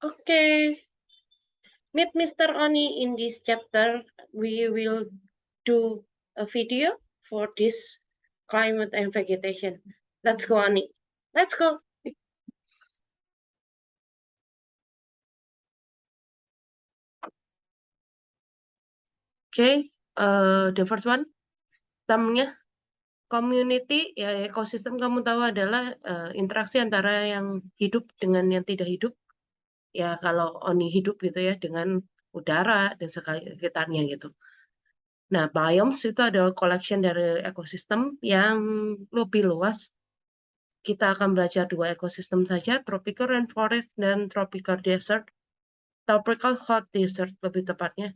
Okay, meet Mr. Oni in this chapter. We will do a video for this climate and vegetation. Let's go, Oni. Let's go. Okay, the first one, termnya community, ya ekosistem kamu tahu adalah interaksi antara yang hidup dengan yang tidak hidup. Ya kalau Oni hidup gitu ya dengan udara dan sekitarnya gitu. Nah, biomes itu adalah collection dari ekosistem yang lebih luas. Kita akan belajar dua ekosistem saja, tropical rainforest dan tropical desert. Tropical hot desert lebih tepatnya.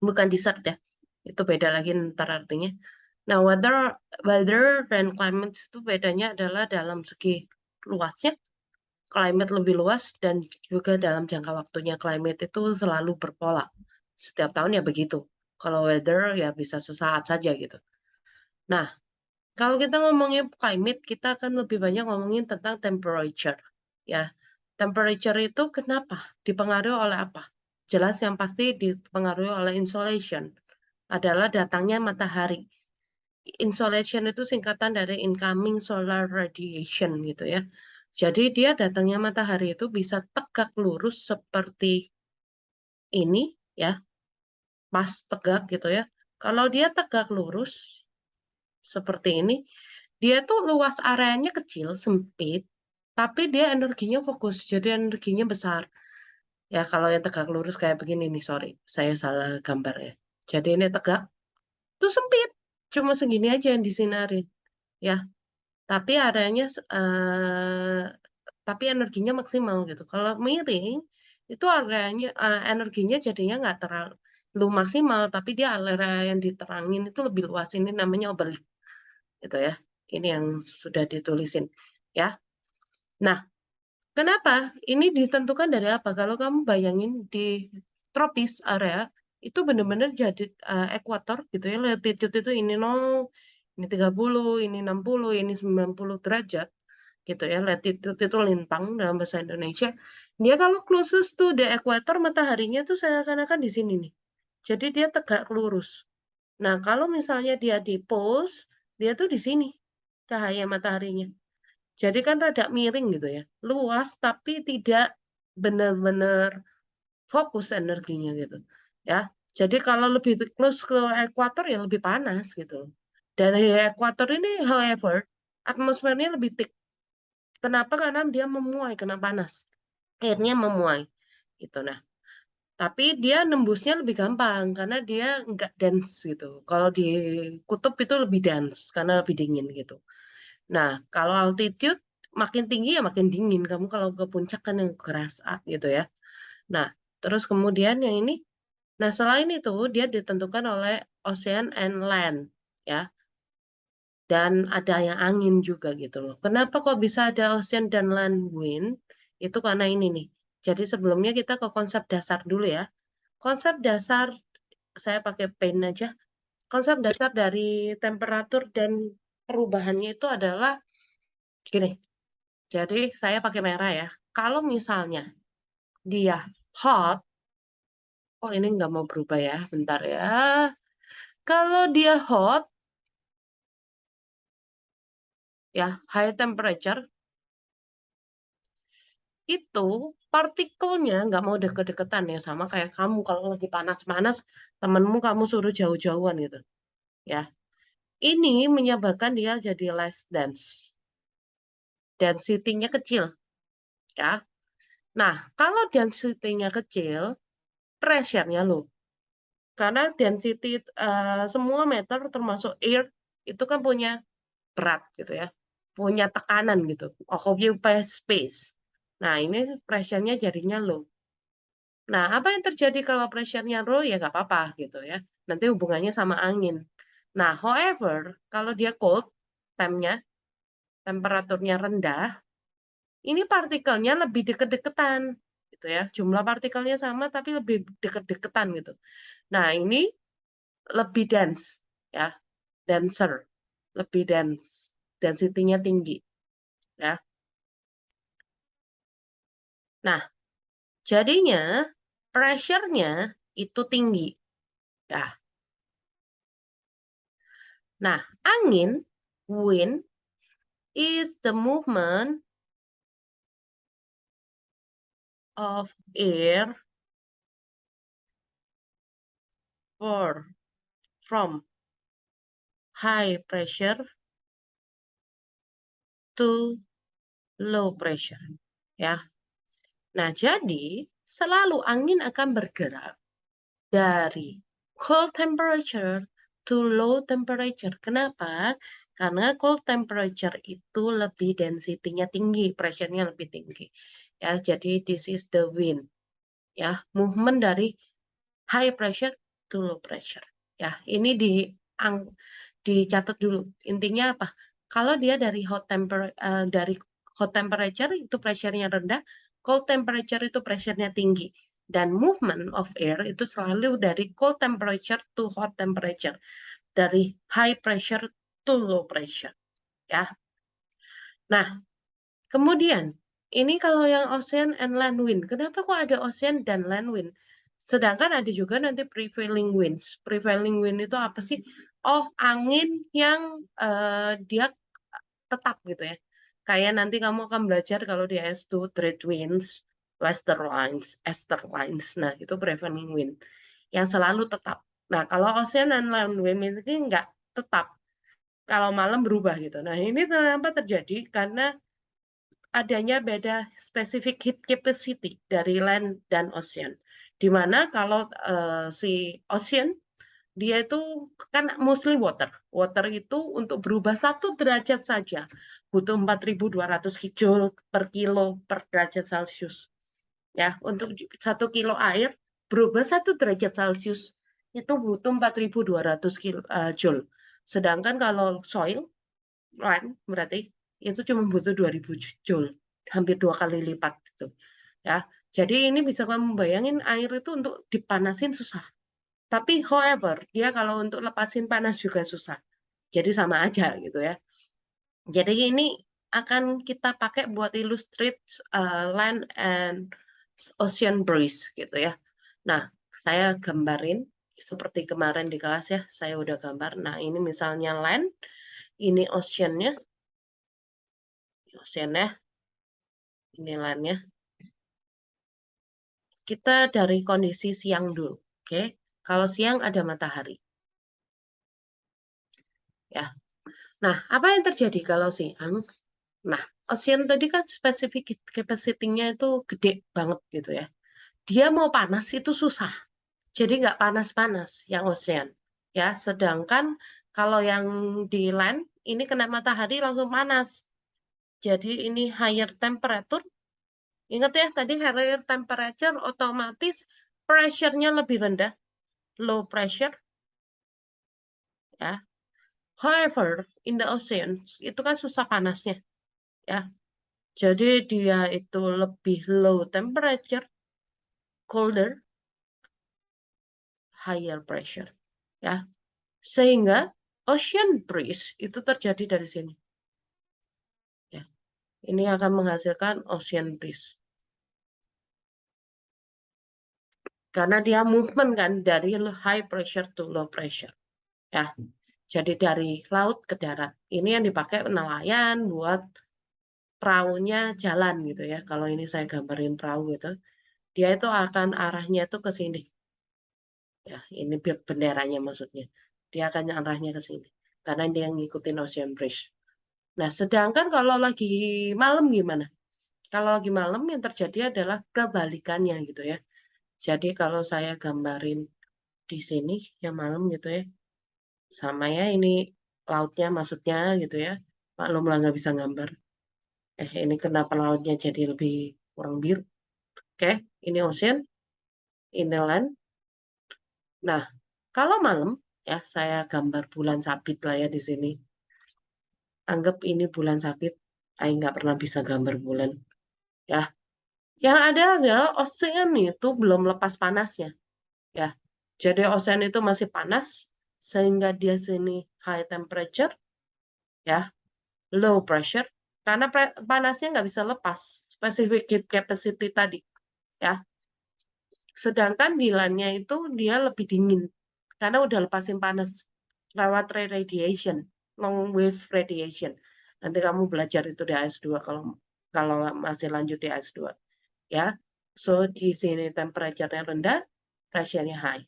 Bukan desert ya. Itu beda lagi ntar artinya. Nah, weather dan climate itu bedanya adalah dalam segi luasnya. Climate lebih luas dan juga dalam jangka waktunya. Climate itu selalu berpola. Setiap tahun ya begitu. Kalau weather ya bisa sesaat saja gitu. Nah, kalau kita ngomongin climate, kita akan lebih banyak ngomongin tentang temperature. Ya, temperature itu kenapa? Dipengaruhi oleh apa? Jelas yang pasti dipengaruhi oleh insolation. Adalah datangnya matahari. Insolation itu singkatan dari incoming solar radiation gitu ya. Jadi dia datangnya matahari itu bisa tegak lurus seperti ini ya, pas tegak gitu ya. Kalau dia tegak lurus seperti ini, dia tuh luas areanya kecil, sempit, tapi dia energinya fokus, jadi energinya besar. Ya kalau yang tegak lurus kayak begini nih, sorry, saya salah gambar ya. Jadi ini tegak, tuh sempit, cuma segini aja yang disinarin, ya. Tapi areanya, tapi energinya maksimal gitu. Kalau miring, itu areanya, energinya jadinya nggak terlalu maksimal, tapi dia area yang diterangin itu lebih luas. Ini namanya obelik gitu ya. Ini yang sudah ditulisin ya. Nah, kenapa? Ini ditentukan dari apa? Kalau kamu bayangin di tropis area itu benar-benar jadi ekuator gitu ya. Latitude itu ini 0, ini 30, ini 60, ini 90 derajat gitu ya. Latitude itu lintang dalam bahasa Indonesia. Dia kalau closest to the equator mataharinya tuh seakan-akan di sini nih. Jadi dia tegak lurus. Nah, kalau misalnya dia di poles, dia tuh di sini cahaya mataharinya. Jadi kan rada miring gitu ya. Luas tapi tidak benar-benar fokus energinya gitu. Ya. Jadi kalau lebih close ke ekuator ya lebih panas gitu. Dan di ekuator ini however atmosfernya lebih thick. Kenapa? Karena dia memuai kena panas. Airnya memuai gitu. Nah, tapi dia nembusnya lebih gampang karena dia nggak dense gitu. Kalau di kutub itu lebih dense karena lebih dingin gitu. Nah, kalau altitude makin tinggi ya makin dingin. Kamu kalau ke puncak kan yang kerasa gitu ya. Nah, terus kemudian yang ini, nah selain itu dia ditentukan oleh ocean and land ya. Dan ada yang angin juga gitu loh. Kenapa kok bisa ada ocean dan land wind? Itu karena ini nih. Jadi sebelumnya kita ke konsep dasar dulu ya. Konsep dasar, saya pakai pen aja. Konsep dasar dari temperatur dan perubahannya itu adalah gini. Jadi saya pakai merah ya. Kalau misalnya dia hot, oh ini nggak mau berubah ya, bentar ya. Kalau dia hot, ya high temperature, itu partikelnya nggak mau deket-deketan ya. Sama kayak kamu kalau lagi panas-panas, temenmu kamu suruh jauh-jauhan gitu. Ya, ini menyebabkan dia jadi less dense. Density-nya kecil. Ya. Nah, kalau density-nya kecil, pressure-nya low. Karena density semua meter termasuk air itu kan punya berat gitu ya. Punya tekanan gitu. Occupy space. Nah, ini pressure-nya jadinya low. Nah, apa yang terjadi kalau pressure-nya low ya nggak apa-apa gitu ya. Nanti hubungannya sama angin. Nah, however, kalau dia cold, temperaturnya rendah, ini partikelnya lebih deket-deketan gitu ya. Jumlah partikelnya sama tapi lebih deket-deketan gitu. Nah, ini lebih dense ya, denser, lebih dense, density-nya tinggi ya. Nah, Jadinya pressure-nya itu tinggi. Ya. Nah, angin, wind, is the movement of air from high pressure to low pressure. Ya. Nah, jadi selalu angin akan bergerak dari cold temperature to low temperature. Kenapa? Karena cold temperature itu lebih density-nya tinggi, pressure-nya lebih tinggi. Ya, jadi this is the wind. Ya, movement dari high pressure to low pressure. Ya, ini dicatat dulu. Intinya apa? Kalau dia dari hot temperature itu pressure-nya rendah, cold temperature itu pressure-nya tinggi. Dan movement of air itu selalu dari cold temperature to hot temperature. Dari high pressure to low pressure. Ya. Nah, kemudian, ini kalau yang ocean and land wind. Kenapa kok ada ocean dan land wind? Sedangkan ada juga nanti prevailing winds. Prevailing wind itu apa sih? Oh, angin yang dia tetap gitu ya. Kayak nanti kamu akan belajar kalau di S2 trade winds, westerlines, easterlines. Nah, itu prevailing wind yang selalu tetap. Nah, kalau ocean and land wind ini enggak tetap. Kalau malam berubah gitu. Nah, ini kenapa terjadi? Karena adanya beda spesifik heat capacity dari land dan ocean. Di mana kalau si ocean dia itu kan mostly water. Water itu untuk berubah 1 derajat saja butuh 4.200 joule per kilo per derajat Celcius. Ya, untuk 1 kilo air berubah 1 derajat Celcius itu butuh 4.200 joule. Sedangkan kalau soil land berarti itu cuma butuh 2.000 joule, hampir 2 kali lipat gitu. Ya, jadi ini bisa kamu bayangin air itu untuk dipanasin susah. Tapi however, dia kalau untuk lepasin panas juga susah. Jadi sama aja gitu ya. Jadi ini akan kita pakai buat illustrate land and ocean breeze gitu ya. Nah, saya gambarin seperti kemarin di kelas ya, saya udah gambar. Nah, ini misalnya land, ini ocean-nya, ini land-nya. Kita dari kondisi siang dulu, oke? Kalau siang ada matahari, ya. Nah, apa yang terjadi kalau siang? Nah, ocean tadi kan spesifik capacity-nya itu gede banget gitu ya. Dia mau panas itu susah. Jadi nggak panas-panas yang ocean. Ya, sedangkan kalau yang di land, ini kena matahari langsung panas. Jadi ini higher temperature. Ingat ya, tadi higher temperature otomatis pressure-nya lebih rendah. Low pressure. Ya. However, in the oceans, itu kan susah panasnya. Ya, jadi dia itu lebih low temperature, colder, higher pressure. Ya, sehingga ocean breeze itu terjadi dari sini. Ya, ini akan menghasilkan ocean breeze. Karena dia movement kan dari high pressure to low pressure. Ya, jadi dari laut ke darat. Ini yang dipakai nelayan buat perahunya jalan gitu ya. Kalau ini saya gambarin perahu gitu, dia itu akan arahnya itu ke sini. Ya, ini benderanya maksudnya. Dia akan arahnya ke sini. Karena dia ngikutin ocean breeze. Nah, sedangkan kalau lagi malam gimana? Kalau lagi malam yang terjadi adalah kebalikannya gitu ya. Jadi kalau saya gambarin di sini yang malam gitu ya, sama ya ini lautnya maksudnya gitu ya. Maklum lah nggak bisa gambar. Ini kenapa lautnya jadi lebih kurang biru? Oke, ini ocean, ini land. Nah, kalau malam ya saya gambar bulan sabit lah ya di sini. Anggap ini bulan sabit. Saya nggak pernah bisa gambar bulan. Ya, yang ada adalah ocean itu belum lepas panasnya. Ya, jadi ocean itu masih panas sehingga dia sini high temperature, ya, low pressure. Karena panasnya nggak bisa lepas, specific heat capacity tadi, ya. Sedangkan di land-nya itu dia lebih dingin, karena udah lepasin panas lewat radiation, long wave radiation. Nanti kamu belajar itu di AS2 kalau kalau masih lanjut di AS2 ya. So di sini temperature-nya rendah, pressure-nya high.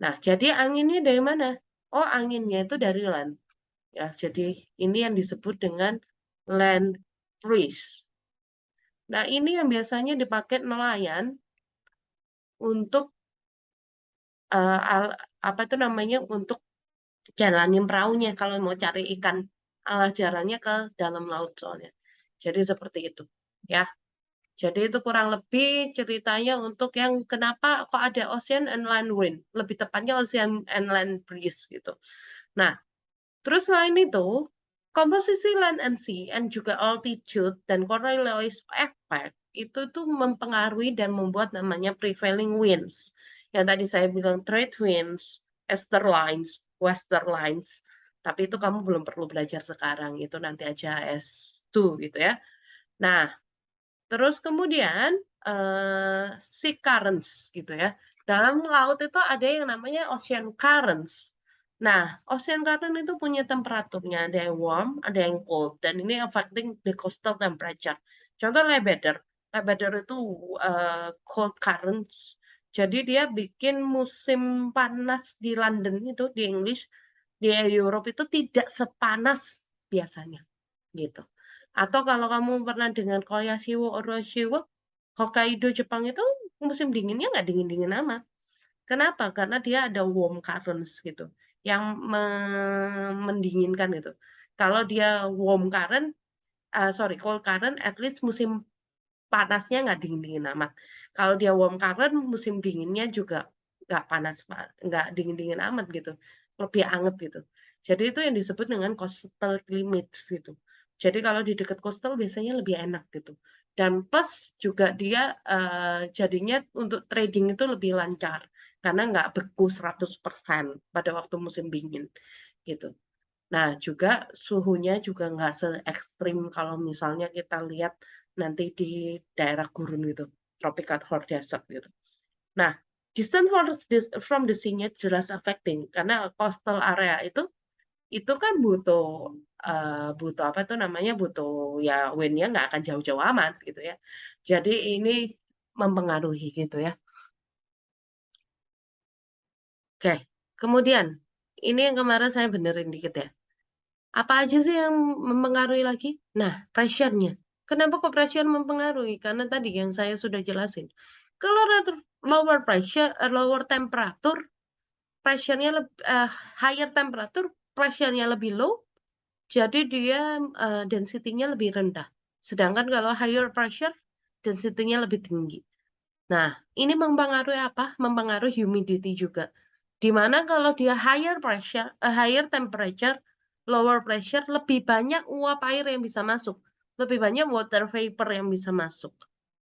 Nah, jadi anginnya dari mana? Oh, anginnya itu dari land. Ya, jadi ini yang disebut dengan land breeze. Nah, ini yang biasanya dipakai nelayan untuk apa itu namanya untuk jalanin perahunya kalau mau cari ikan. Jalannya ke dalam laut soalnya. Jadi seperti itu, ya. Jadi itu kurang lebih ceritanya untuk yang kenapa kok ada ocean and land wind, lebih tepatnya ocean and land breeze gitu. Nah, terus selain itu, komposisi land and sea and juga altitude dan Coriolis effect itu tuh mempengaruhi dan membuat namanya prevailing winds. Yang tadi saya bilang trade winds, easterlines, westerlines. Tapi itu kamu belum perlu belajar sekarang, itu nanti aja S2 gitu ya. Nah, terus kemudian sea currents gitu ya. Dalam laut itu ada yang namanya ocean currents. Nah, ocean current itu punya temperaturnya, ada yang warm, ada yang cold, dan ini affecting the coastal temperature. Contoh Labrador, Labrador itu cold currents. Jadi dia bikin musim panas di London itu di English, di Europe itu tidak sepanas biasanya, gitu. Atau kalau kamu pernah dengar Koyashiwo Oroshiwo, Hokkaido Jepang itu musim dinginnya nggak dingin-dingin amat. Kenapa? Karena dia ada warm currents gitu, yang mendinginkan gitu. Kalau dia warm current, sorry cold current, at least musim panasnya nggak dingin-dingin amat. Kalau dia warm current, musim dinginnya juga nggak panas, nggak dingin-dingin amat gitu, lebih anget gitu. Jadi itu yang disebut dengan coastal climates gitu. Jadi kalau di dekat coastal biasanya lebih enak gitu. Dan plus juga dia jadinya untuk trading itu lebih lancar karena nggak beku 100% pada waktu musim dingin gitu. Nah, juga suhunya juga nggak se-ekstrim kalau misalnya kita lihat nanti di daerah gurun gitu, tropical hot desert gitu. Nah, distance from the sea-nya jelas affecting karena coastal area itu kan butuh butuh apa tuh namanya butuh ya wind-nya nggak akan jauh-jauh amat gitu ya. Jadi ini mempengaruhi gitu ya. Oke, kemudian ini yang kemarin saya benerin dikit ya. Apa aja sih yang mempengaruhi lagi? Nah, pressure-nya. Kenapa kok pressure mempengaruhi? Karena tadi yang saya sudah jelasin. Kalau lower pressure, lower temperature, pressure-nya higher temperature, pressure-nya lebih low, jadi dia density-nya lebih rendah. Sedangkan kalau higher pressure, density-nya lebih tinggi. Nah, ini mempengaruhi apa? Mempengaruhi humidity juga. Di mana kalau dia higher pressure, higher temperature, lower pressure, lebih banyak uap air yang bisa masuk. Lebih banyak water vapor yang bisa masuk.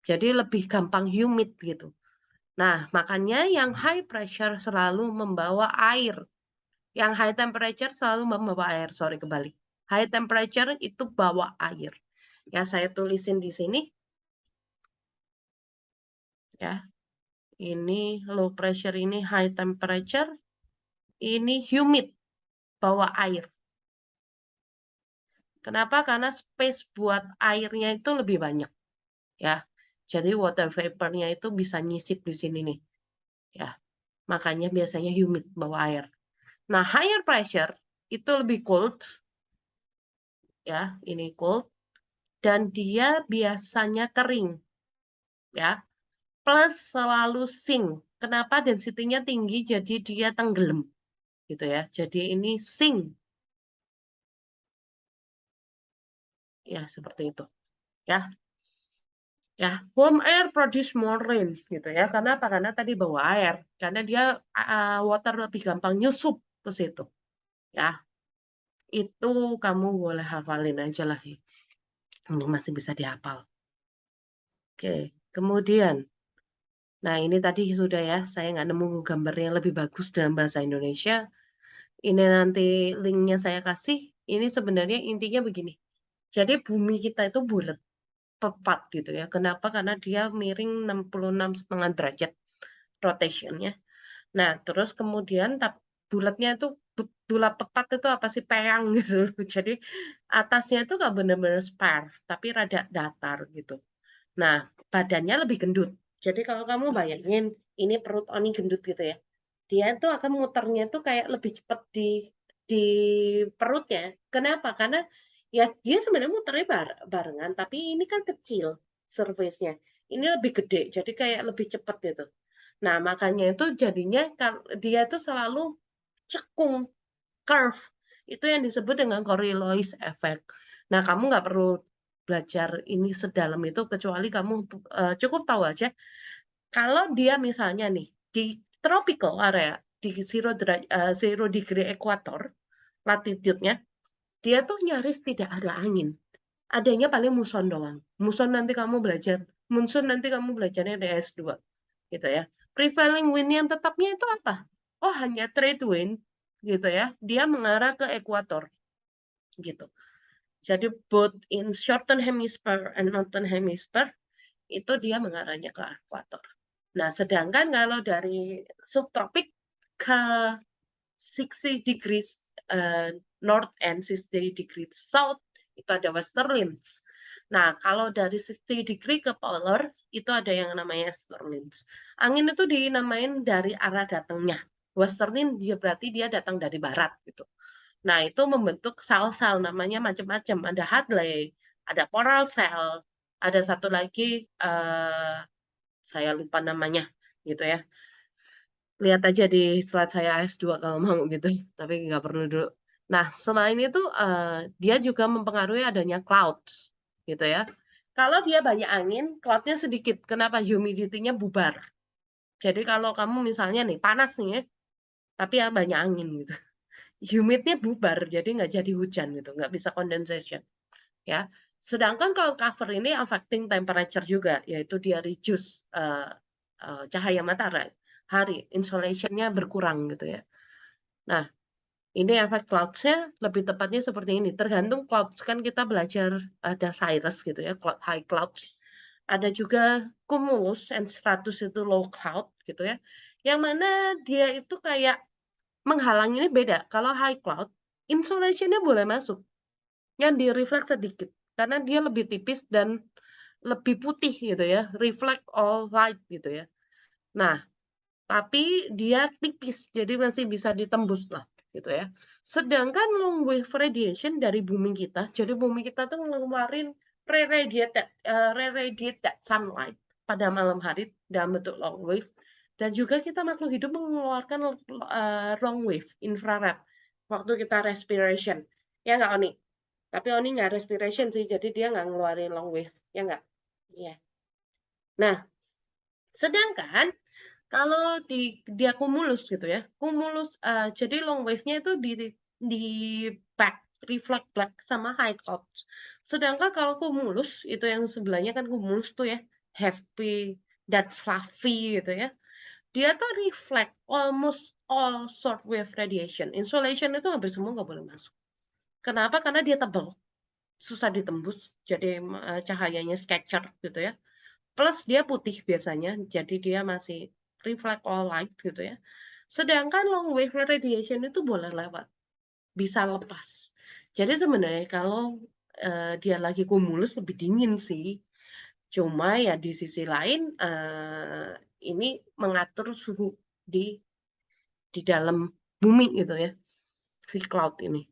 Jadi lebih gampang humid gitu. Nah, makanya yang high pressure selalu membawa air. Yang high temperature selalu membawa air. Sorry, kebalik. High temperature itu bawa air. Ya, saya tulisin di sini. Ya, ini low pressure, ini high temperature, ini humid, bawa air. Kenapa? Karena space buat airnya itu lebih banyak, ya. Jadi water vapor-nya itu bisa nyisip di sini nih, ya. Makanya biasanya humid, bawa air. Nah, higher pressure itu lebih cold, ya. Ini cold, dan dia biasanya kering, ya. Plus selalu sink. Kenapa? Density-nya tinggi, jadi dia tenggelam, gitu ya. Jadi ini sink, ya seperti itu, ya. Ya, warm air produce more rain gitu ya. Karena apa? Karena tadi bawa air. Karena dia water lebih gampang nyusup ke situ. Ya, itu kamu boleh hafalin aja lah. Ini masih bisa dihafal. Oke, kemudian. Nah, ini tadi sudah ya. Saya nggak nemu gambarnya yang lebih bagus dalam bahasa Indonesia. Ini nanti linknya saya kasih. Ini sebenarnya intinya begini. Jadi bumi kita itu bulat, tepat gitu ya. Kenapa? Karena dia miring 66,5 derajat. rotation-nya. Nah, terus kemudian bulatnya itu bulat tepat itu apa sih, peyang gitu. Jadi atasnya itu nggak bener-bener spare, tapi rada datar gitu. Nah, badannya lebih gendut. Jadi kalau kamu bayangin ini perut Oni gendut gitu ya, dia itu akan muternya itu kayak lebih cepat di perutnya. Kenapa? Karena ya dia sebenarnya muternya barengan, tapi ini kan kecil surface-nya. Ini lebih gede, jadi kayak lebih cepat gitu. Nah, makanya itu jadinya dia tuh selalu cekung, curve. Itu yang disebut dengan Coriolis effect. Nah, kamu nggak perlu belajar ini sedalam itu kecuali kamu cukup tahu aja kalau dia misalnya nih di tropical area di 0 degree ekuator latitude-nya, dia tuh nyaris tidak ada angin. Adanya paling muson doang. Muson nanti kamu belajarnya di S2 gitu ya. Prevailing wind yang tetapnya itu apa? Oh, hanya trade wind gitu ya. Dia mengarah ke ekuator gitu. Jadi both in shorten hemisphere and northern hemisphere itu dia mengarahnya ke ekuator. Nah, sedangkan kalau dari subtropik ke 60 degrees north and 60 degrees south itu ada westerlies. Nah, kalau dari 60 degree ke polar itu ada yang namanya easterlies. Angin itu dinamain dari arah datangnya. Westerly dia berarti dia datang dari barat gitu. Nah, itu membentuk sel-sel namanya macam-macam. Ada Hadley, ada Poral cell, ada satu lagi saya lupa namanya gitu ya. Lihat aja di slide saya S2 kalau mau gitu, tapi nggak perlu dulu. Nah, selain itu dia juga mempengaruhi adanya clouds gitu ya. Kalau dia banyak angin, cloudnya sedikit. Kenapa? Humidity-nya bubar. Jadi kalau kamu misalnya nih panas nih ya, tapi ya banyak angin gitu. Humidnya bubar, jadi nggak jadi hujan gitu, nggak bisa condensation. Ya. Sedangkan kalau cover ini affecting temperature juga, yaitu dia reduce cahaya matahari, insolation-nya berkurang gitu ya. Nah, ini efek clouds-nya lebih tepatnya seperti ini. Tergantung clouds kan kita belajar ada cirrus gitu ya, high clouds. Ada juga cumulus and stratus itu low cloud gitu ya. Yang mana dia itu kayak menghalangi ini beda. Kalau high cloud, insolation-nya boleh masuk yang direfleks sedikit karena dia lebih tipis dan lebih putih gitu ya, reflect all light gitu ya. Nah, tapi dia tipis jadi masih bisa ditembus lah gitu ya. Sedangkan long wave radiation dari bumi kita, jadi bumi kita tuh ngeluarin re-radiated sunlight pada malam hari dalam bentuk long wave dan juga kita makhluk hidup mengeluarkan long wave infrared waktu kita respiration. Ya nggak Oni? Tapi Oni nggak respiration sih, jadi dia nggak ngeluarin long wave, ya nggak? Iya. Nah, sedangkan kalau dia cumulus gitu ya, cumulus jadi long wave-nya itu di back, reflect back sama high clouds. Sedangkan kalau cumulus itu yang sebelahnya kan cumulus tuh ya, heavy dan fluffy gitu ya. Dia tuh reflect almost all short wave radiation. Insolation itu hampir semua nggak boleh masuk. Kenapa? Karena dia tebal, susah ditembus, jadi cahayanya scatter gitu ya. Plus dia putih biasanya, jadi dia masih reflect all light gitu ya. Sedangkan long wave radiation itu boleh lewat, bisa lepas. Jadi sebenarnya kalau dia lagi cumulus lebih dingin sih. Cuma ya di sisi lain ini mengatur suhu di dalam bumi gitu ya, si cloud ini.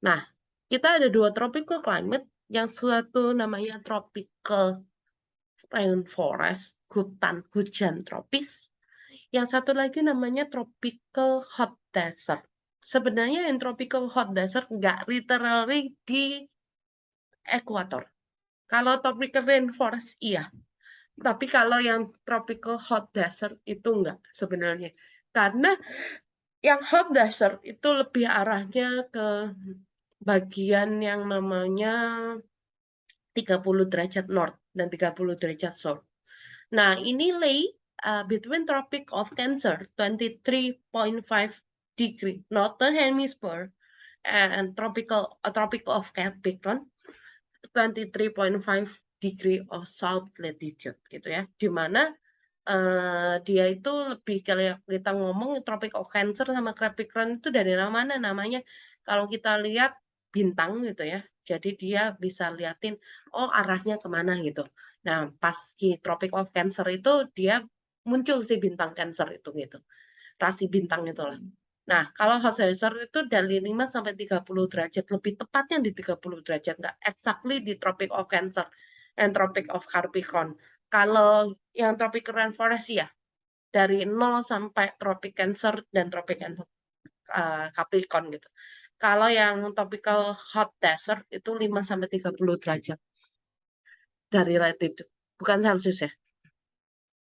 Nah, kita ada 2 tropical climate, yang satu namanya tropical rainforest, hujan tropis. Yang satu lagi namanya tropical hot desert. Sebenarnya yang tropical hot desert nggak literally di ekuator. Kalau tropical rainforest iya, tapi kalau yang tropical hot desert itu enggak sebenarnya. Karena yang hot desert itu lebih arahnya ke bagian yang namanya 30 derajat north dan 30 derajat south. Nah, ini lay between Tropic of Cancer 23.5 degree northern hemisphere and tropic of Capricorn 23.5 degree of south latitude gitu ya. Di mana Dia itu lebih kayak kita ngomong Tropic of Cancer sama Capricorn itu dari mana namanya, kalau kita lihat bintang gitu ya, jadi dia bisa liatin, oh arahnya kemana gitu. Nah, pas di Tropic of Cancer itu dia muncul si bintang Cancer itu gitu, rasi bintang itulah. Nah, kalau hot sensor itu dari 5 sampai 30 derajat, lebih tepatnya di 30 derajat, nggak exactly di Tropic of Cancer and Tropic of Capricorn. Kalau yang Tropic Rainforest ya, dari 0 sampai Tropic Cancer dan Tropic Capricorn gitu. Kalau yang tropical hot desert itu 5 sampai 30 derajat dari latitude, bukan Celsius ya.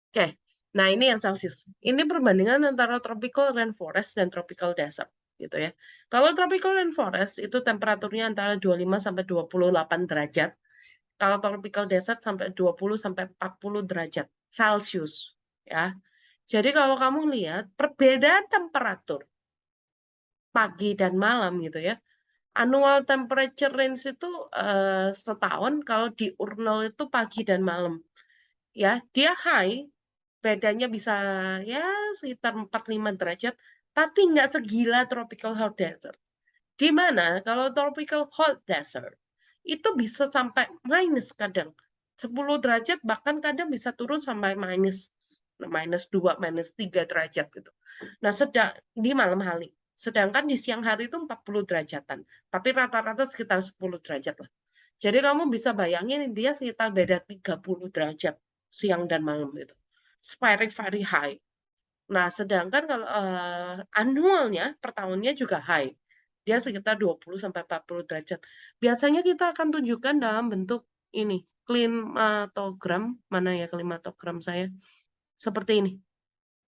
Oke. Nah, ini yang Celsius. Ini perbandingan antara tropical rainforest dan tropical desert gitu ya. Kalau tropical rainforest itu temperaturnya antara 25 sampai 28 derajat. Kalau tropical desert sampai 20 sampai 40 derajat Celcius ya. Jadi kalau kamu lihat perbedaan temperatur pagi dan malam gitu ya. Annual temperature range itu setahun kalau di urnal itu pagi dan malam. Ya, dia high, bedanya bisa ya sekitar 4-5 derajat, tapi nggak segila tropical hot desert. Di mana kalau tropical hot desert itu bisa sampai minus kadang 10 derajat, bahkan kadang bisa turun sampai -2, -3 derajat gitu. Nah, di malam hari. Sedangkan di siang hari itu 40 derajatan, tapi rata-rata sekitar 10 derajat lah. Jadi kamu bisa bayangin dia sekitar beda 30 derajat siang dan malam itu. It's very very high. Nah, sedangkan kalau annualnya per tahunnya juga high. Dia sekitar 20 sampai 40 derajat. Biasanya kita akan tunjukkan dalam bentuk ini, klimatogram. Mana ya klimatogram saya? Seperti ini.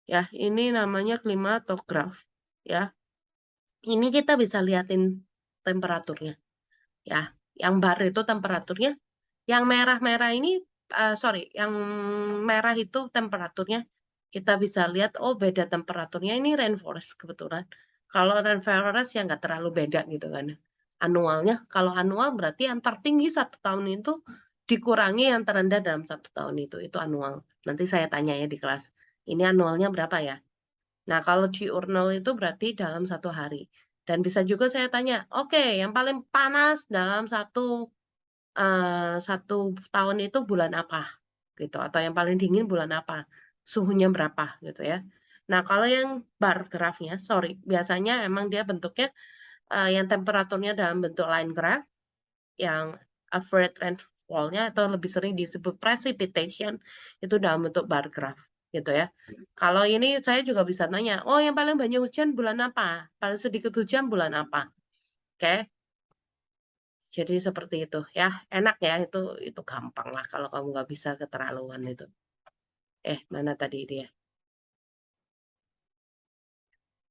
Ya, ini namanya klimatograf, ya. Ini kita bisa liatin temperaturnya, ya. Yang bar itu temperaturnya, yang merah-merah ini, sorry, yang merah itu temperaturnya. Kita bisa lihat, oh beda temperaturnya ini rainforest kebetulan. Kalau rainforest ya nggak terlalu beda gitu kan. Anualnya, kalau anual berarti yang tertinggi 1 tahun itu dikurangi yang terendah dalam 1 tahun itu anual. Nanti saya tanya ya di kelas. Ini anualnya berapa ya? Nah, kalau diurnal itu berarti dalam 1 hari. Dan bisa juga saya tanya, oke, yang paling panas dalam 1 tahun itu bulan apa? Gitu. Atau yang paling dingin bulan apa? Suhunya berapa? Gitu ya. Nah, kalau yang bar grafnya, sorry, biasanya emang dia bentuknya yang temperaturnya dalam bentuk line graph, yang average rainfall-nya atau lebih sering disebut precipitation, itu dalam bentuk bar graph gitu ya. Kalau ini saya juga bisa tanya, oh yang paling banyak hujan bulan apa? Paling sedikit hujan bulan apa? Oke, jadi seperti itu ya. Enak ya, itu gampang lah kalau kamu nggak bisa keterlaluan itu. Mana tadi dia?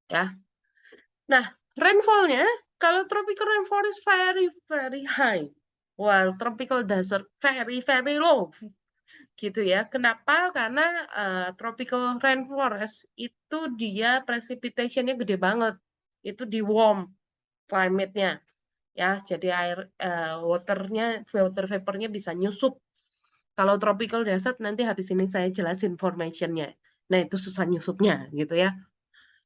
Ya. Nah, rainfall-nya kalau tropical rainfall is very very high. While tropical desert very very low. Gitu ya. Kenapa? Karena tropical rainforest itu dia precipitation-nya gede banget. Itu di warm climate-nya ya. Jadi water vapor-nya bisa nyusup. Kalau tropical desert nanti habis ini saya jelasin formation-nya. Nah, itu susah nyusupnya gitu ya.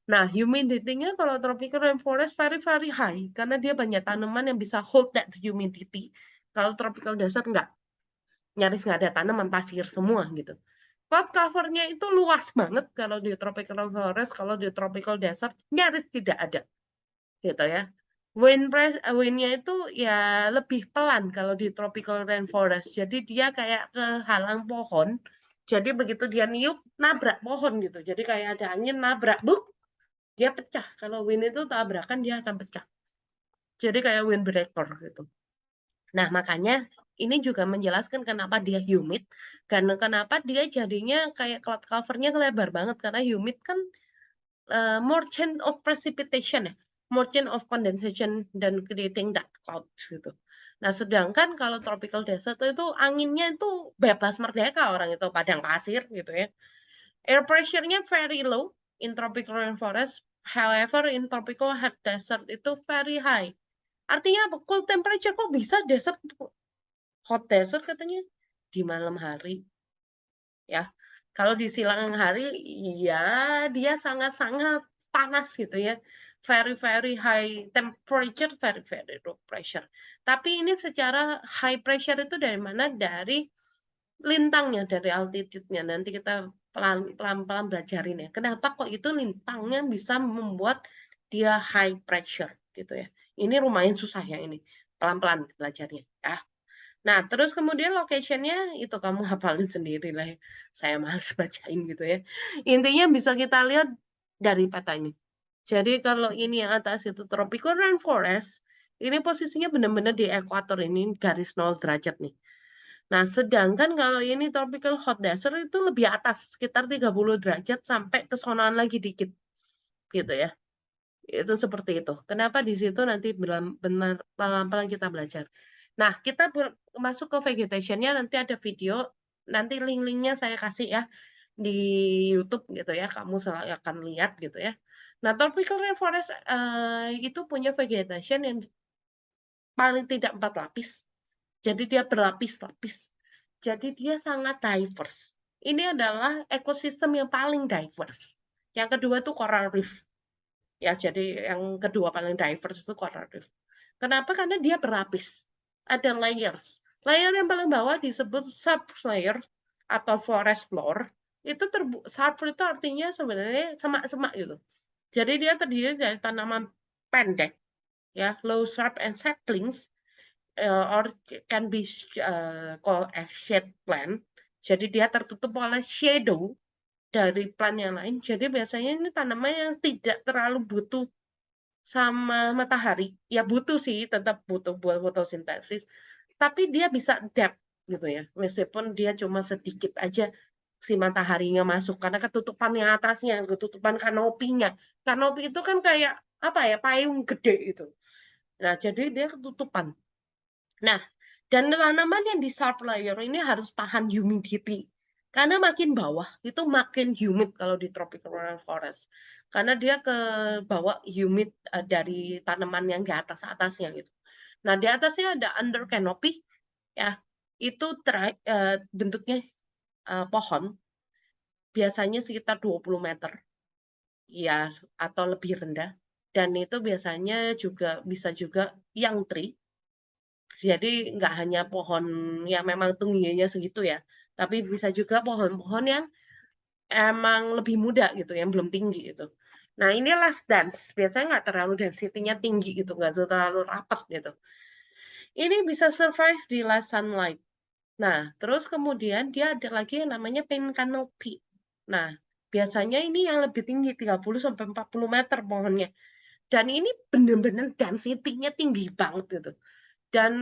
Nah, humidity-nya kalau tropical rainforest very very high karena dia banyak tanaman yang bisa hold that humidity. Kalau tropical desert enggak, nyaris nggak ada tanaman, pasir semua gitu. Cloud cover-nya itu luas banget kalau di tropical rainforest, kalau di tropical desert nyaris tidak ada, gitu ya. Wind-nya itu ya lebih pelan kalau di tropical rainforest. Jadi dia kayak kehalang pohon. Jadi begitu dia niup, nabrak pohon gitu. Jadi kayak ada angin nabrak, buk, dia pecah. Kalau wind itu tabrakan dia akan pecah. Jadi kayak windbreaker gitu. Nah, makanya ini juga menjelaskan kenapa dia humid, karena kenapa dia jadinya kayak cloud cover-nya lebar banget, karena humid kan more chance of precipitation ya, more chance of condensation dan creating dark clouds gitu. Nah, sedangkan kalau tropical desert itu anginnya itu bebas merdeka, orang itu padang pasir gitu ya. Air pressure-nya very low in tropical rainforest, however in tropical hot desert itu very high. Artinya apa? Cool temperature kok bisa desert hot desert katanya di malam hari. ya. Kalau di siang hari, ya dia sangat-sangat panas gitu ya, very very high temperature, very very low pressure. Tapi ini secara high pressure itu dari mana? Dari lintangnya, dari altitude-nya. Nanti kita pelan-pelan belajarin ya. Kenapa kok itu lintangnya bisa membuat dia high pressure gitu ya. Ini lumayan susah ya ini, pelan-pelan belajarnya ya. Nah, terus kemudian location-nya itu kamu hafalin sendiri lah ya, saya males bacain gitu ya. Intinya bisa kita lihat dari petanya. Jadi kalau ini yang atas itu tropical rainforest, ini posisinya benar-benar di ekuator ini, garis 0 derajat nih. Nah, sedangkan kalau ini tropical hot desert itu lebih atas, sekitar 30 derajat sampai ke sonoan lagi dikit, gitu ya. Itu seperti itu. Kenapa di situ nanti benar pelan-pelan kita belajar. Nah, kita masuk ke vegetation-nya nanti ada video, nanti link-linknya saya kasih ya di YouTube gitu ya, kamu akan lihat gitu ya. Nah, tropical rainforest itu punya vegetation yang paling tidak 4 lapis, jadi dia berlapis-lapis. Jadi dia sangat diverse. Ini adalah ekosistem yang paling diverse. Yang kedua itu coral reef. Ya, jadi yang kedua paling diverse itu coral reef. Kenapa? Karena dia berlapis. Ada layers. Layer yang paling bawah disebut sublayer atau forest floor. Itu sub itu artinya sebenarnya semak-semak gitu. Jadi dia terdiri dari tanaman pendek, ya, low shrub and saplings, or can be called as shade plant. Jadi dia tertutup oleh shadow dari plant yang lain. Jadi biasanya ini tanaman yang tidak terlalu butuh sama matahari. Ya butuh sih, tetap butuh buat fotosintesis. Tapi dia bisa adapt gitu ya. Meskipun dia cuma sedikit aja si mataharinya masuk karena ketutupan yang atasnya, ketutupan kanopinya. Kanopi itu kan kayak apa ya, payung gede itu. Nah, jadi dia ketutupan. Nah, dan tanaman yang di sharp layer ini harus tahan humidity. Karena makin bawah itu makin humid kalau di tropical rainforest. Karena dia ke bawah humid dari tanaman yang di atas-atasnya gitu. Nah, di atasnya ada under canopy ya. Itu bentuknya pohon, biasanya sekitar 20 meter. Ya, atau lebih rendah. Dan itu biasanya juga bisa juga young tree. Jadi nggak hanya pohon yang memang tingginya segitu ya, tapi bisa juga pohon-pohon yang emang lebih muda gitu, yang belum tinggi gitu. Nah, ini last dance, biasanya nggak terlalu density-nya tinggi gitu, nggak terlalu rapat gitu. Ini bisa survive di last sunlight. Nah, terus kemudian dia ada lagi yang namanya pine canopy. Nah, biasanya ini yang lebih tinggi, 30 sampai 40 meter pohonnya. Dan ini bener-bener density-nya tinggi banget gitu. Dan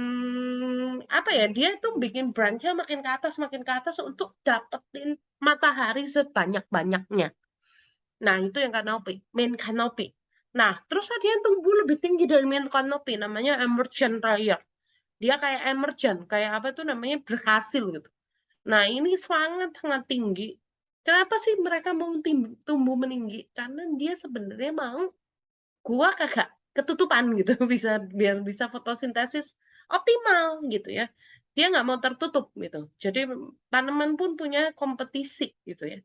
apa ya, dia tuh bikin branch-nya makin ke atas untuk dapetin matahari sebanyak-banyaknya. Nah, itu yang canopy, main canopy. Nah, terus ada yang tumbuh lebih tinggi dari main canopy, namanya emergent layer. Dia kayak emergent, kayak apa tuh namanya, berhasil gitu. Nah, ini sangat-sangat tinggi. Kenapa sih mereka mau tumbuh meninggi? Karena dia sebenarnya mau gua kagak ketutupan gitu, biar bisa fotosintesis optimal gitu ya. Dia nggak mau tertutup gitu. Jadi tanaman pun punya kompetisi gitu ya.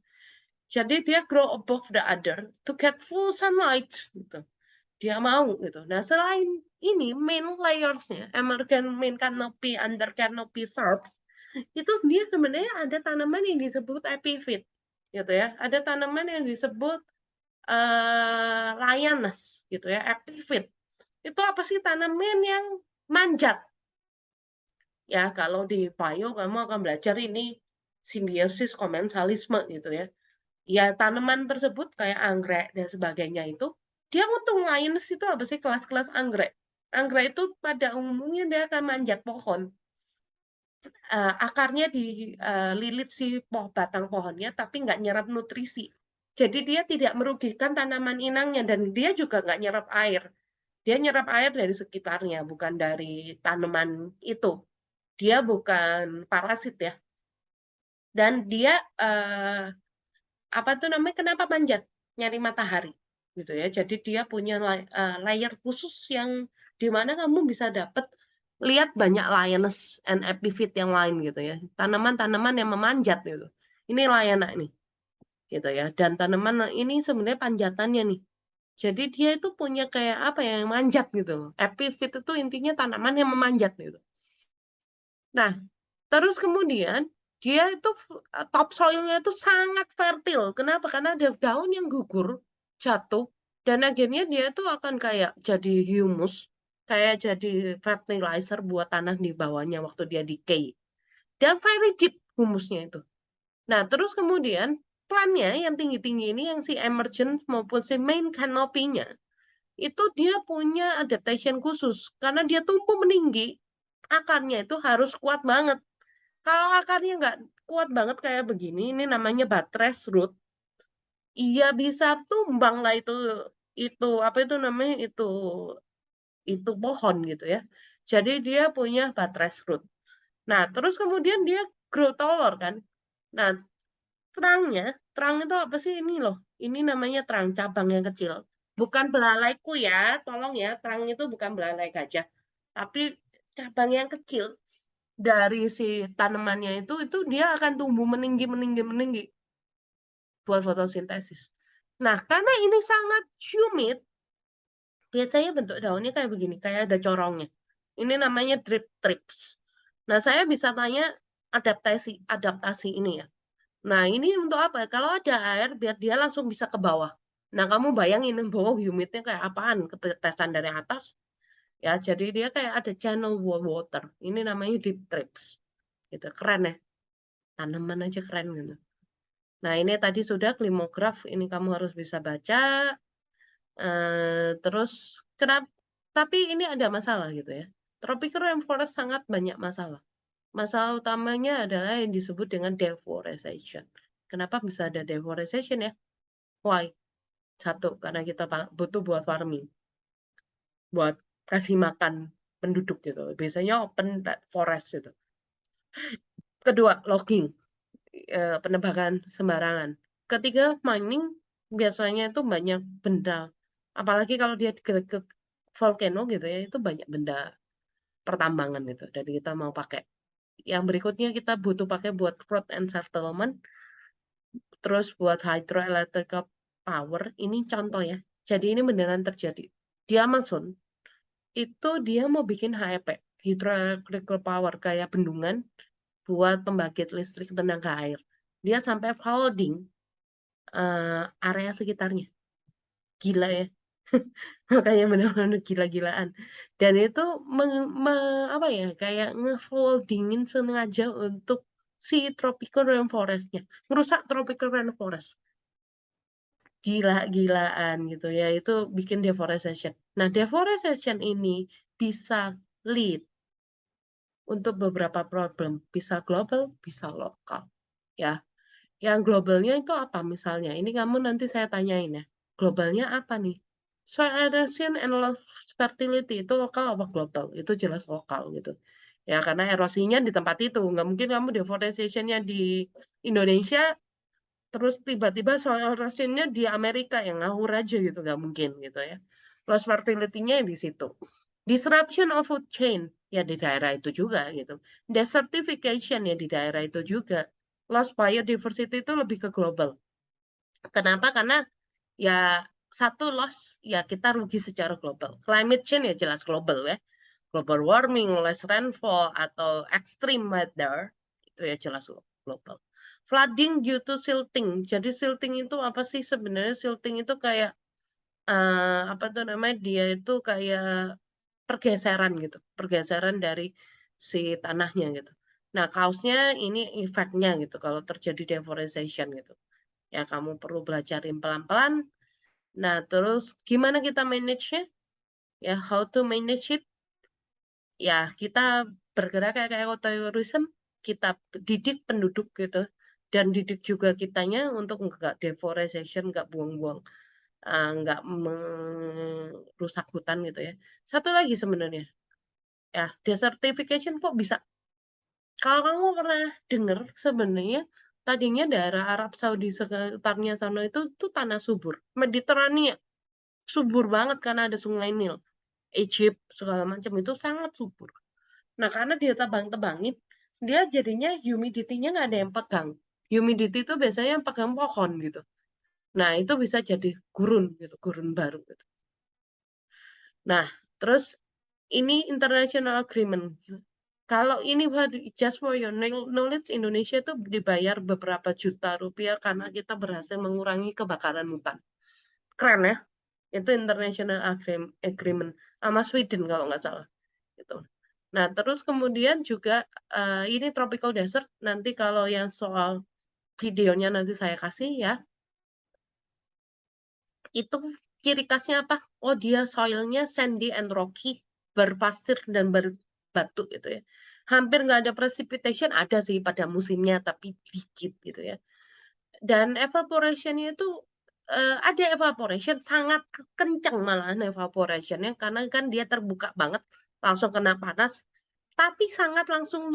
Jadi dia grow above the other to get full sunlight gitu. Dia mau gitu. Nah, selain ini main layersnya, emergent main canopy, under canopy shrub, itu dia sebenarnya ada tanaman yang disebut epiphyt gitu ya. Ada tanaman yang disebut lianas gitu ya, epiphyt. Itu apa sih? Tanaman yang manjat. Ya, kalau di bio kamu akan belajar ini simbiosis komensalisme gitu ya. Ya, tanaman tersebut kayak anggrek dan sebagainya itu, dia untung lianas itu apa sih? Kelas-kelas anggrek. Anggrek itu pada umumnya dia akan manjat pohon. Akarnya dililit si batang pohonnya, tapi nggak nyerap nutrisi. Jadi dia tidak merugikan tanaman inangnya dan dia juga nggak nyerap air. Dia nyerap air dari sekitarnya, bukan dari tanaman itu. Dia bukan parasit ya. Dan dia apa tuh namanya? Kenapa manjat? Nyari matahari, gitu ya. Jadi dia punya layer khusus yang di mana kamu bisa dapat lihat banyak lianas and epiphyt yang lain gitu ya. Tanaman-tanaman yang memanjat gitu. Ini layanah nih, gitu ya. Dan tanaman ini sebenarnya panjatannya nih. Jadi dia itu punya kayak apa ya, yang manjat gitu loh. Epifit itu intinya tanaman yang memanjat gitu. Nah, terus kemudian dia itu topsoil-nya itu sangat fertil. Kenapa? Karena ada daun yang gugur, jatuh, dan akhirnya dia itu akan kayak jadi humus, kayak jadi fertilizer buat tanah di bawahnya waktu dia decay. Dan very deep humusnya itu. Nah, terus kemudian plant-nya yang tinggi-tinggi ini, yang si emergent maupun si main canopy-nya, itu dia punya adaptation khusus. Karena dia tumbuh meninggi, akarnya itu harus kuat banget. Kalau akarnya nggak kuat banget kayak begini, ini namanya buttress root, iya bisa tumbang lah itu apa itu namanya, itu pohon gitu ya. Jadi dia punya buttress root. Nah, terus kemudian dia grow taller kan. Nah, terang itu apa sih ini loh, ini namanya terang, cabang yang kecil. Bukan belalaiku ya, tolong ya, terang itu bukan belalai gajah. Tapi cabang yang kecil dari si tanamannya itu dia akan tumbuh meninggi, meninggi, meninggi buat fotosintesis. Nah, karena ini sangat humid, biasanya bentuk daunnya kayak begini, kayak ada corongnya. Ini namanya drip trips. Nah, saya bisa tanya adaptasi adaptasi ini ya. Nah, ini untuk apa? Kalau ada air, biar dia langsung bisa ke bawah. Nah, kamu bayangin bawah humidnya kayak apaan? Ketetesan dari atas. Ya, jadi dia kayak ada channel water. Ini namanya drip trips. Gitu, keren ya. Tanaman aja keren gitu. Nah, ini tadi sudah klimograf. Ini kamu harus bisa baca. Terus, kenapa? Tapi ini ada masalah gitu ya. Tropical rainforest sangat banyak masalah. Masalah utamanya adalah yang disebut dengan deforestation. Kenapa bisa ada deforestation ya? Why? Satu, karena kita butuh buat farming, buat kasih makan penduduk gitu. Biasanya open forest gitu. Kedua, logging, penebangan sembarangan. Ketiga, mining, biasanya itu banyak benda. Apalagi kalau dia ke volcano gitu ya, itu banyak benda pertambangan gitu. Dan kita mau pakai. Yang berikutnya kita butuh pakai buat road and settlement. Terus buat hydroelectric power, ini contoh ya. Jadi ini beneran terjadi. Di Amazon, itu dia mau bikin HEP, hydroelectric power, kayak bendungan buat pembangkit listrik tenaga air. Dia sampai flooding area sekitarnya. Gila ya. Makanya benar-benar gila-gilaan. Dan itu apa ya, kayak ngefoldingin sengaja untuk si tropical rainforest-nya. Ngerusak tropical rainforest. Gila-gilaan gitu ya, itu bikin deforestation. Nah, deforestation ini bisa lead untuk beberapa problem, bisa global, bisa lokal. Ya, yang globalnya itu apa misalnya? Ini kamu nanti saya tanyain ya. Globalnya apa nih? Soil erosion and loss fertility itu lokal apa global? Itu jelas lokal gitu. Ya, karena erosinya di tempat itu. Nggak mungkin kamu deforestation-nya di Indonesia, terus tiba-tiba soil erosion-nya di Amerika yang ngawur aja gitu, nggak mungkin gitu ya. Loss fertility-nya di situ. Disruption of food chain ya di daerah itu juga gitu. Desertification ya di daerah itu juga. Loss biodiversity itu lebih ke global. Kenapa? Karena ya satu loss ya kita rugi secara global. Climate change ya jelas global ya. Global warming, less rainfall atau extreme weather itu ya jelas global. Flooding due to silting. Jadi silting itu apa sih sebenarnya? Silting itu kayak apa tuh namanya? Dia itu kayak pergeseran gitu, pergeseran dari si tanahnya gitu. Nah, kaosnya ini efeknya gitu kalau terjadi deforestation gitu. Ya, kamu perlu belajarin pelan-pelan. Nah, terus gimana kita manage-nya? Ya, how to manage it? Ya, kita bergerak kayak ekoturism, kita didik penduduk gitu. Dan didik juga kitanya untuk nggak deforestation, nggak buang-buang, nggak merusak hutan gitu ya. Satu lagi sebenarnya, ya, desertification kok bisa. Kalau kamu pernah dengar sebenarnya tadinya daerah Arab Saudi sekitarnya sana itu tuh tanah subur. Mediterania subur banget karena ada Sungai Nil. Egypt segala macam itu sangat subur. Nah, karena dia tebang-tebangin, dia jadinya humidity-nya nggak ada yang pegang. Humidity itu biasanya yang pegang pohon gitu. Nah, itu bisa jadi gurun gitu, gurun baru gitu. Nah, terus ini international agreement. Kalau ini just for your knowledge, Indonesia itu dibayar beberapa juta rupiah karena kita berhasil mengurangi kebakaran hutan. Keren ya? Itu international agreement sama Sweden kalau nggak salah. Gitu. Nah, terus kemudian juga ini tropical desert. Nanti kalau yang soal videonya nanti saya kasih ya. Itu ciri khasnya apa? Oh, dia soilnya sandy and rocky, berpasir dan berbatu gitu ya. Hampir nggak ada precipitation, ada sih pada musimnya, tapi dikit gitu ya. Dan evaporationnya itu ada evaporation, sangat kencang malahan evaporationnya, karena kan dia terbuka banget, langsung kena panas, tapi sangat langsung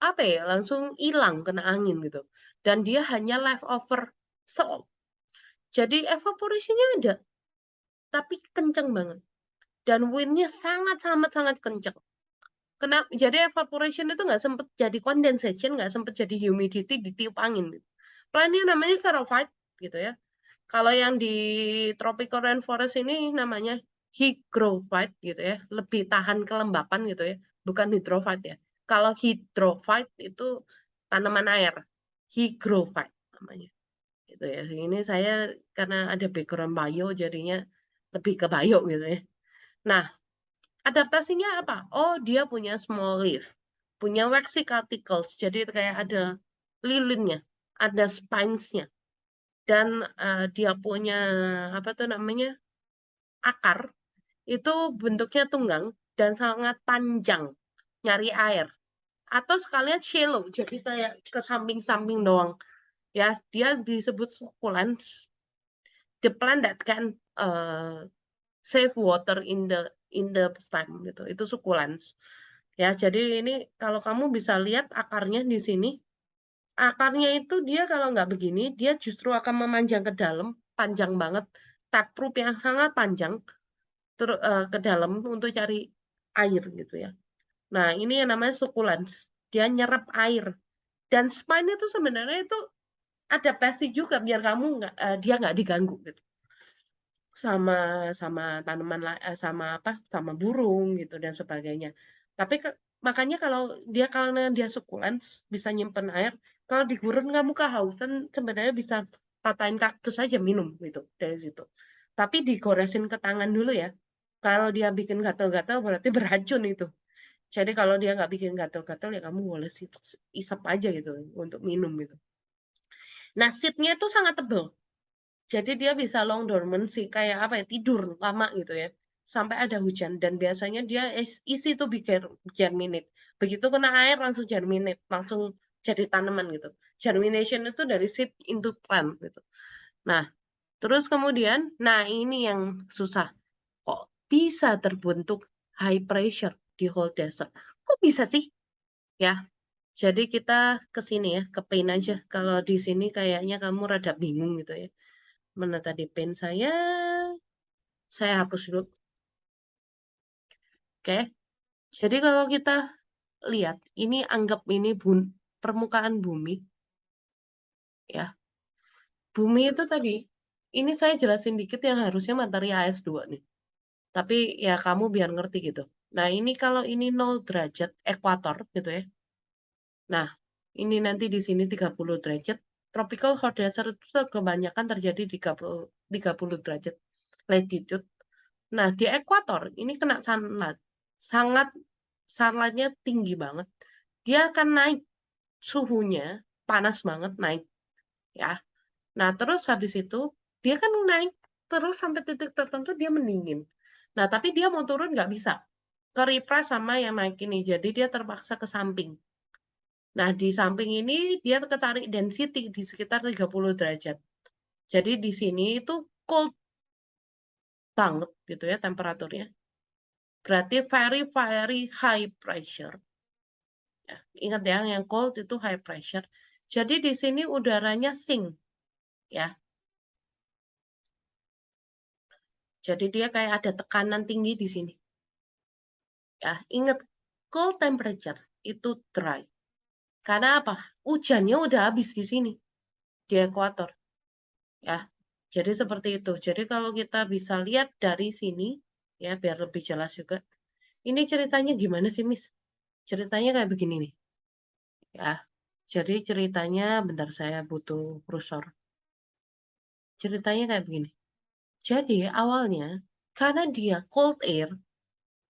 apa ya, langsung hilang kena angin gitu. Dan dia hanya leftover salt. Jadi evaporationnya ada, tapi kenceng banget. Dan windnya sangat kenceng. Kenapa? Jadi evaporation itu nggak sempet jadi condensation, nggak sempet jadi humidity ditiup angin. Gitu. Plannya namanya xerophyte gitu ya. Kalau yang di tropical rainforest ini namanya hygrophyte gitu ya, lebih tahan kelembapan gitu ya, bukan hydrophyte ya. Kalau hydrophyte itu tanaman air, hygrophyte namanya. Gitu ya. Ini saya karena ada background bio jadinya lebih ke bio gitu ya. Nah, adaptasinya apa? Oh, dia punya small leaf, punya waxy cuticles, jadi kayak ada lilinnya, ada spines-nya, dan dia punya apa tuh namanya akar itu bentuknya tunggang dan sangat panjang, nyari air. Atau sekalian shallow, jadi kayak ke samping-samping doang. Ya, dia disebut succulents, the plant that can save water in the stem gitu. Itu succulents. Ya, jadi ini kalau kamu bisa lihat akarnya di sini, akarnya itu dia kalau nggak begini, dia justru akan memanjang ke dalam, panjang banget, taproot yang sangat panjang terus ke dalam untuk cari air gitu ya. Nah, ini yang namanya succulents. Dia nyerap air. Dan spine itu sebenarnya itu adaptasi juga biar kamu nggak dia nggak diganggu gitu sama sama tanaman sama apa sama burung gitu dan sebagainya. Tapi makanya kalau dia karena dia sukulens bisa nyimpen air, kalau di gurun kamu kehausan sebenarnya bisa patain kaktus aja minum gitu dari situ. Tapi digoresin ke tangan dulu ya. Kalau dia bikin gatal-gatal berarti beracun itu. Jadi kalau dia nggak bikin gatal-gatal ya kamu boleh isap aja gitu untuk minum gitu. Nah, seednya itu sangat tebal. Jadi dia bisa long dormancy kayak apa ya tidur lama gitu ya sampai ada hujan dan biasanya dia isi tuh bikin germinate. Begitu kena air langsung germinate, langsung jadi tanaman gitu. Germination itu dari seed into plant gitu. Nah, terus kemudian, nah ini yang susah. Kok bisa terbentuk high pressure di whole desert? Kok bisa sih? Ya, jadi kita ke sini ya, ke paint aja. Kalau di sini kayaknya kamu rada bingung gitu ya. Mana tadi pen saya hapus dulu. Oke. Jadi kalau kita lihat, ini anggap ini permukaan bumi, ya. Bumi itu tadi, ini saya jelasin dikit yang harusnya materi AS2 nih. Tapi ya kamu biar ngerti gitu. Nah ini kalau ini 0 derajat ekuator gitu ya. Nah ini nanti di sini 30 derajat. Tropical hot desert itu kebanyakan terjadi di 30 derajat latitude. Nah, di ekuator ini kena sunlight. Sangat sunlightnya tinggi banget. Dia akan naik suhunya, panas banget naik ya. Nah, terus habis itu dia kan naik terus sampai titik tertentu dia mendingin. Nah, tapi dia mau turun nggak bisa. Ke repress sama yang naik ini. Jadi dia terpaksa ke samping. Nah, di samping ini dia kecari density di sekitar 30 derajat. Jadi di sini itu cold banget gitu ya temperaturnya. Berarti very high pressure. Ya, ingat ya, yang cold itu high pressure. Jadi di sini udaranya sink, ya. Jadi dia kayak ada tekanan tinggi di sini. Ya, ingat cold temperature itu dry. Karena apa? Hujannya udah habis di sini, di ekuator, ya. Jadi seperti itu. Jadi kalau kita bisa lihat dari sini, ya biar lebih jelas juga. Ini ceritanya gimana sih, Miss? Ceritanya kayak begini nih, ya. Jadi ceritanya, bentar saya butuh kursor. Ceritanya kayak begini. Jadi awalnya, karena dia cold air,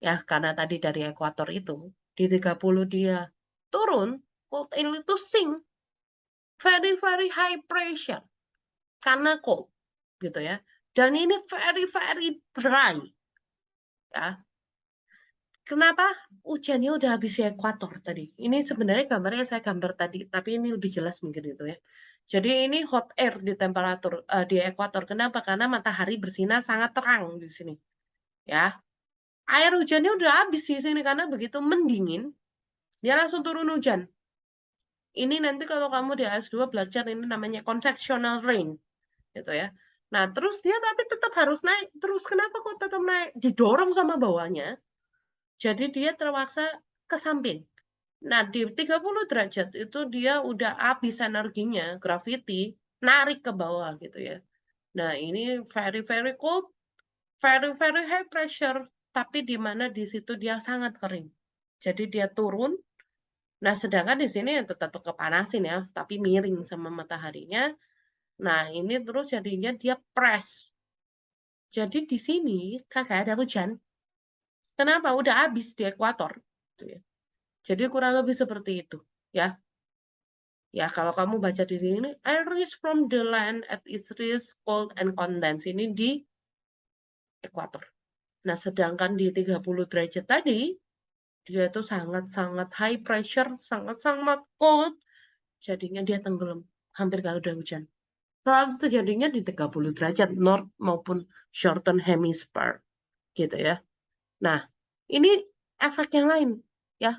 ya karena tadi dari ekuator itu, di 30 dia turun, cold air itu sink, very very high pressure, karena cold, gitu ya. Dan ini very very dry, ya. Kenapa? Hujannya udah habis di ekuator tadi. Ini sebenarnya gambarnya saya gambar tadi, tapi ini lebih jelas mungkin itu ya. Jadi ini hot air di temperatur di ekuator. Kenapa? Karena matahari bersinar sangat terang di sini, ya. Air hujannya udah habis di sini karena begitu mendingin, dia langsung turun hujan. Ini nanti kalau kamu di AS2 belajar ini namanya convectional rain, gitu ya. Nah, terus dia tapi tetap harus naik. Terus kenapa kok tetap naik? Didorong sama bawahnya. Jadi dia terpaksa ke samping. Nah, di 30 derajat itu dia udah habis energinya, gravity, narik ke bawah gitu ya. Nah, ini very very cold, very very high pressure, tapi di mana di situ dia sangat kering. Jadi dia turun. Nah, sedangkan di sini tetap kepanasin ya, tapi miring sama mataharinya. Nah, ini terus jadinya dia press. Jadi di sini kagak ada hujan. Kenapa? Udah habis di ekuator. Gitu ya. Jadi kurang lebih seperti itu. Ya, ya kalau kamu baca di sini, air is from the land at its risk, cold and condensed. Ini di ekuator. Nah, sedangkan di 30 derajat tadi, dia itu sangat-sangat high pressure, sangat-sangat cold. Jadinya dia tenggelam. Hampir gak ada hujan. Selalu terjadinya di 30 derajat North maupun Shorten Hemisphere gitu ya. Nah, ini efek yang lain ya.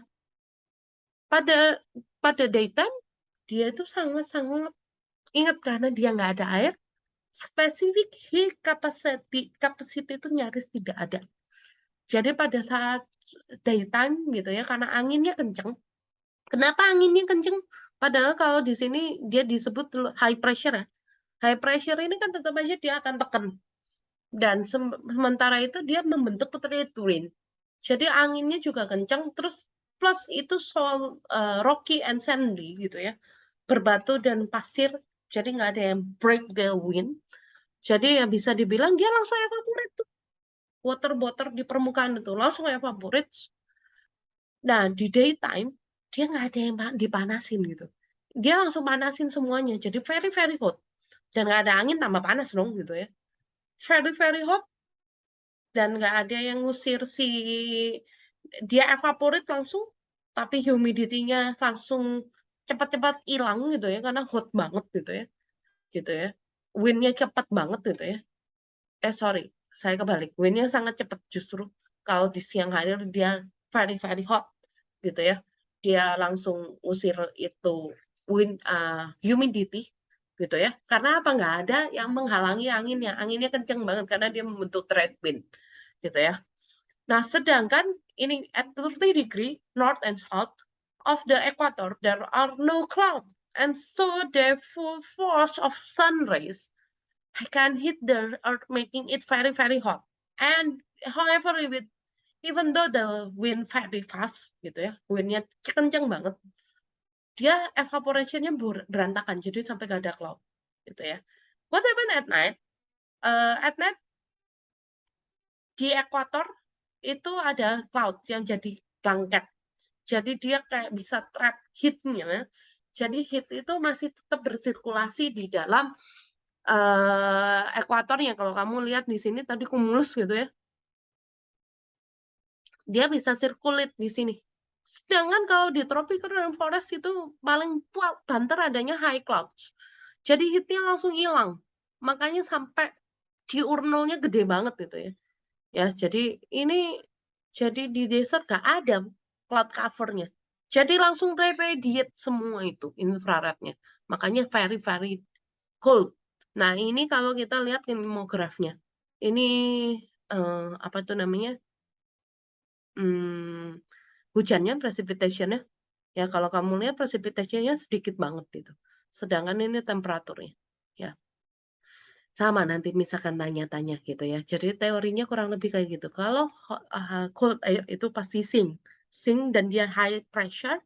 Pada pada daytime dia itu sangat-sangat ingat karena dia nggak ada air, spesifik heat capacity itu nyaris tidak ada. Jadi pada saat daytime gitu ya, karena anginnya kenceng. Kenapa anginnya kenceng? Padahal kalau di sini dia disebut high pressure ya. High pressure ini kan tetap aja dia akan tekan. Dan sementara itu dia membentuk trade wind. Jadi anginnya juga kencang, terus plus itu soal rocky and sandy gitu ya, berbatu dan pasir, jadi nggak ada yang break the wind. Jadi ya bisa dibilang dia langsung evaporate tuh, water di permukaan itu langsung evaporate. Nah di daytime dia nggak ada yang dipanasin gitu, dia langsung panasin semuanya, jadi very very hot dan nggak ada angin tambah panas dong gitu ya, very very hot dan nggak ada yang ngusir si dia evaporate langsung, tapi humidity-nya langsung cepat-cepat hilang gitu ya, karena hot banget gitu ya. Wind-nya cepat banget gitu ya. Sorry, saya kebalik. Wind-nya sangat cepat justru. Kalau di siang hari dia very very hot gitu ya. Dia langsung usir itu wind humidity gitu ya. Karena apa? Nggak ada yang menghalangi anginnya. Anginnya kenceng banget karena dia membentuk trade wind gitu ya. Nah, sedangkan ini at 30 degree north and south of the equator, there are no clouds. And so the full force of sun rays can hit the earth, making it very, very hot. And however, even though the wind very fast, gitu ya, windnya kenceng banget, dia evaporation-nya berantakan, jadi sampai gak ada cloud, gitu ya. What happened at night? At night di ekuator itu ada cloud yang jadi blanket. Jadi dia kayak bisa trap heat-nya. Jadi heat itu masih tetap bersirkulasi di dalam ekuatornya. Kalau kamu lihat di sini tadi kumulus gitu ya. Dia bisa circulate di sini. Sedangkan kalau di tropical rainforest itu paling banter adanya high clouds. Jadi heat-nya langsung hilang. Makanya sampai diurnalnya gede banget gitu ya. Ya, jadi ini jadi di desert gak ada cloud cover-nya. Jadi langsung radiate semua itu infrarednya. Makanya very very cold. Nah, ini kalau kita lihat demografnya. Ini apa tuh namanya? Hmm, hujannya, precipitation-nya. Ya kalau kamu lihat precipitation-nya sedikit banget itu, sedangkan ini temperaturnya, ya. Sama nanti misalkan tanya-tanya gitu ya. Jadi teorinya kurang lebih kayak gitu. Kalau cold air itu pasti sink dan dia high pressure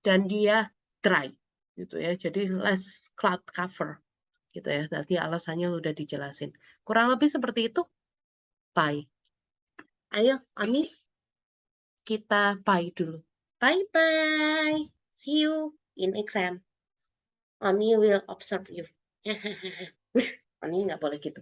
dan dia dry gitu ya. Jadi less cloud cover gitu ya. Tadi alasannya udah dijelasin. Kurang lebih seperti itu. Bye. Ayo, Ami, kita bye dulu. Bye bye. See you in exam. Ami will observe you. Ami nggak boleh gitu.